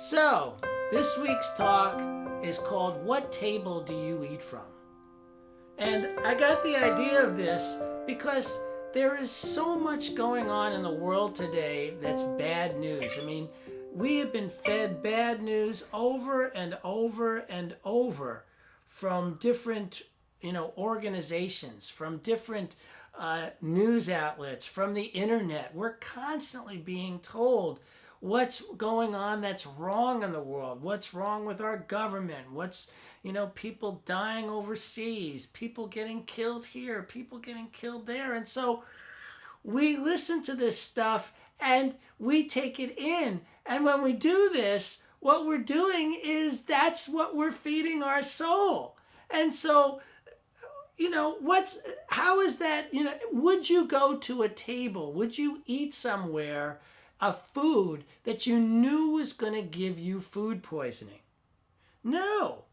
So, this week's talk is called What Table Do You Eat From? And I got the idea of this because there is so much going on in the world today that's bad news. I mean, we have been fed bad news over and over and over from different, organizations, from different news outlets, from the internet. We're constantly being told what's going on that's wrong in the world, what's wrong with our government, what's, people dying overseas, people getting killed here, people getting killed there. And so we listen to this stuff and we take it in. And when we do this, what we're doing is that's what we're feeding our soul. And so, how is that, would you go to a table? Would you eat somewhere a food that you knew was going to give you food poisoning? No,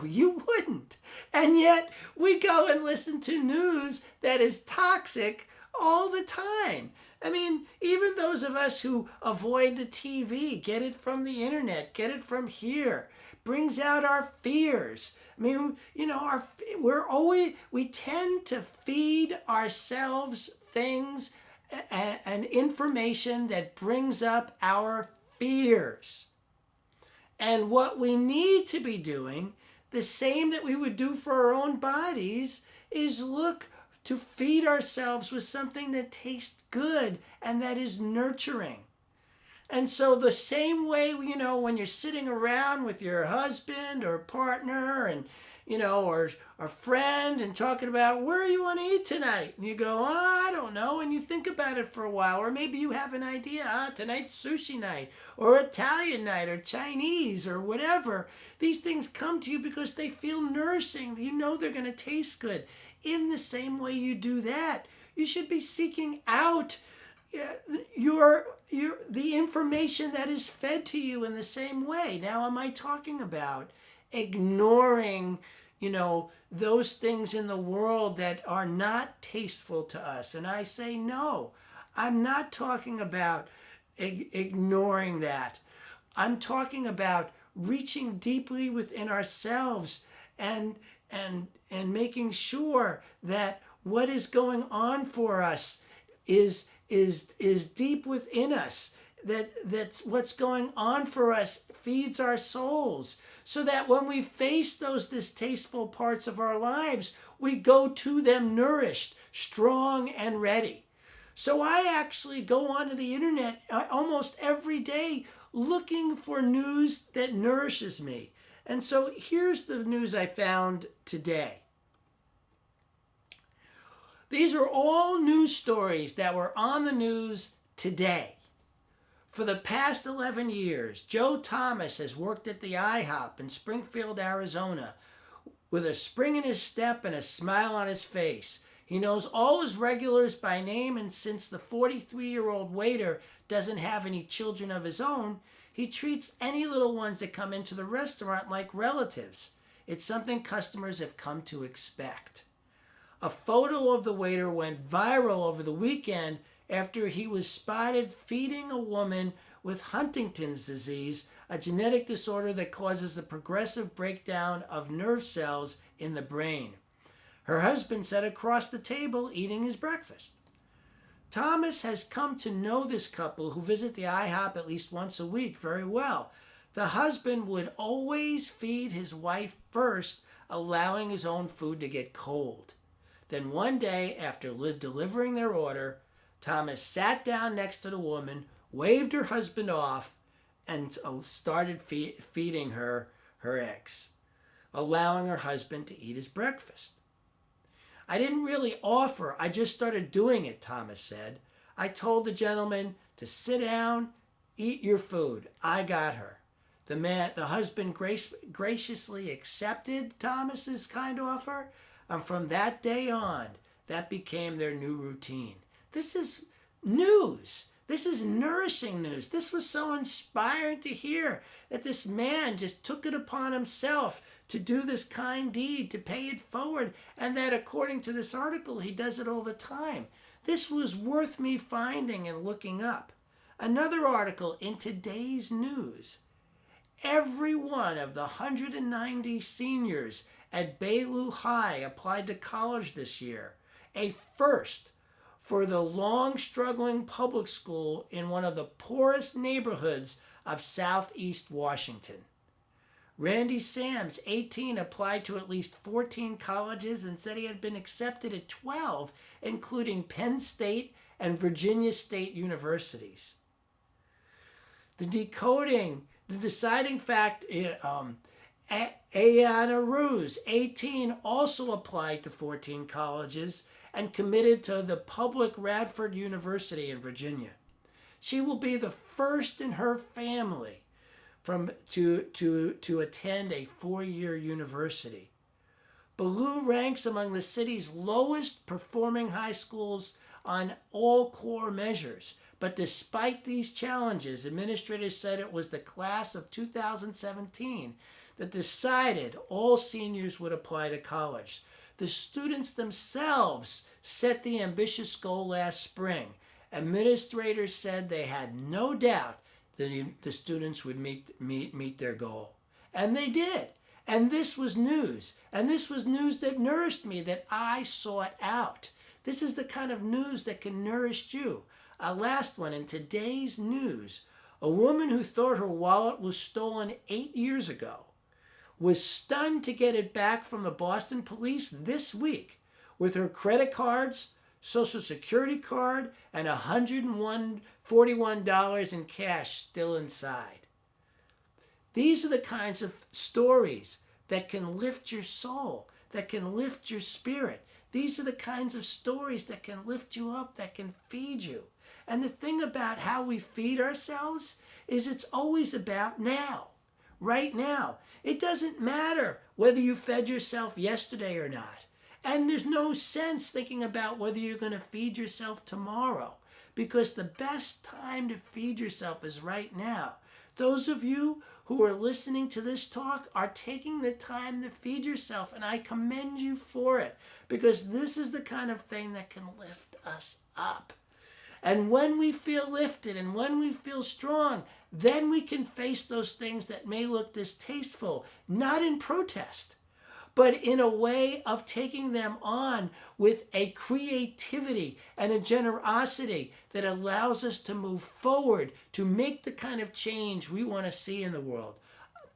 you wouldn't. And yet we go and listen to news that is toxic all the time. I mean, even those of us who avoid the TV, get it from the internet, get it from here, brings out our fears. I mean, we tend to feed ourselves things and information that brings up our fears. And what we need to be doing, the same that we would do for our own bodies, is look to feed ourselves with something that tastes good and that is nurturing. And so the same way, when you're sitting around with your husband or partner and, or a friend and talking about where you want to eat tonight. And you go, I don't know. And you think about it for a while. Or maybe you have an idea, tonight's sushi night or Italian night or Chinese or whatever. These things come to you because they feel nourishing. You know they're going to taste good. In the same way you do that, you should be seeking out the information that is fed to you in the same way. Now, am I talking about ignoring, those things in the world that are not tasteful to us? And I say no. I'm not talking about ignoring that. I'm talking about reaching deeply within ourselves and making sure that what is going on for us is deep within us, that's what's going on for us feeds our souls, so that when we face those distasteful parts of our lives, we go to them nourished, strong, and ready. So I actually go onto the internet almost every day looking for news that nourishes me. And so here's the news I found today. These are all news stories that were on the news today. For the past 11 years, Joe Thomas has worked at the IHOP in Springfield, Arizona, with a spring in his step and a smile on his face. He knows all his regulars by name, and since the 43-year-old waiter doesn't have any children of his own, he treats any little ones that come into the restaurant like relatives. It's something customers have come to expect. A photo of the waiter went viral over the weekend after he was spotted feeding a woman with Huntington's disease, a genetic disorder that causes the progressive breakdown of nerve cells in the brain. Her husband sat across the table eating his breakfast. Thomas has come to know this couple who visit the IHOP at least once a week very well. The husband would always feed his wife first, allowing his own food to get cold. Then one day, after delivering their order, Thomas sat down next to the woman, waved her husband off, and started feeding her eggs, allowing her husband to eat his breakfast. I didn't really offer, I just started doing it, Thomas said. I told the gentleman to sit down, eat your food. I got her. The husband graciously accepted Thomas's kind offer, and from that day on, that became their new routine. This is news. This is nourishing news. This was so inspiring to hear that this man just took it upon himself to do this kind deed, to pay it forward, and that according to this article, he does it all the time. This was worth me finding and looking up. Another article in today's news Every one of the 190 seniors at Bailu High applied to college this year, a first for the long-struggling public school in one of the poorest neighborhoods of Southeast Washington. Randy Sams, 18, applied to at least 14 colleges and said he had been accepted at 12, including Penn State and Virginia State universities. The deciding fact, Ayana Ruse, 18, also applied to 14 colleges and committed to the public Radford University in Virginia. She will be the first in her family to attend a 4-year university. Ballou ranks among the city's lowest performing high schools on all core measures. But despite these challenges, administrators said it was the class of 2017 that decided all seniors would apply to college. The students themselves set the ambitious goal last spring. Administrators said they had no doubt that the students would meet their goal. And they did. And this was news. And this was news that nourished me, that I sought out. This is the kind of news that can nourish you. A last one, in today's news, a woman who thought her wallet was stolen 8 years ago was stunned to get it back from the Boston police this week with her credit cards, Social Security card, and $141 in cash still inside. These are the kinds of stories that can lift your soul, that can lift your spirit. These are the kinds of stories that can lift you up, that can feed you. And the thing about how we feed ourselves is it's always about now, right now. It doesn't matter whether you fed yourself yesterday or not. And there's no sense thinking about whether you're going to feed yourself tomorrow, because the best time to feed yourself is right now. Those of you who are listening to this talk are taking the time to feed yourself, and I commend you for it, because this is the kind of thing that can lift us up. And when we feel lifted and when we feel strong, then we can face those things that may look distasteful, not in protest, but in a way of taking them on with a creativity and a generosity that allows us to move forward, to make the kind of change we want to see in the world.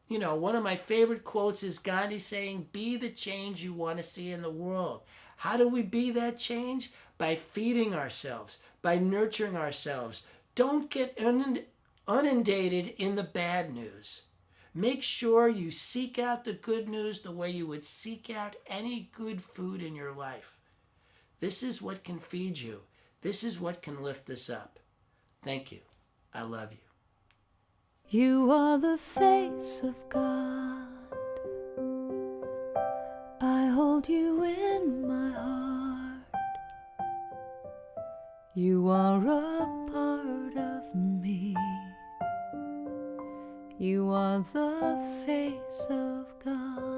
You know, one of my favorite quotes is Gandhi saying, "Be the change you want to see in the world." How do we be that change? By feeding ourselves, by nurturing ourselves. Don't get inundated in the bad news. Make sure you seek out the good news the way you would seek out any good food in your life. This is what can feed you. This is what can lift us up. Thank you. I love you. You are the face of God. I hold you in my heart. You are a part of me. You are the face of God.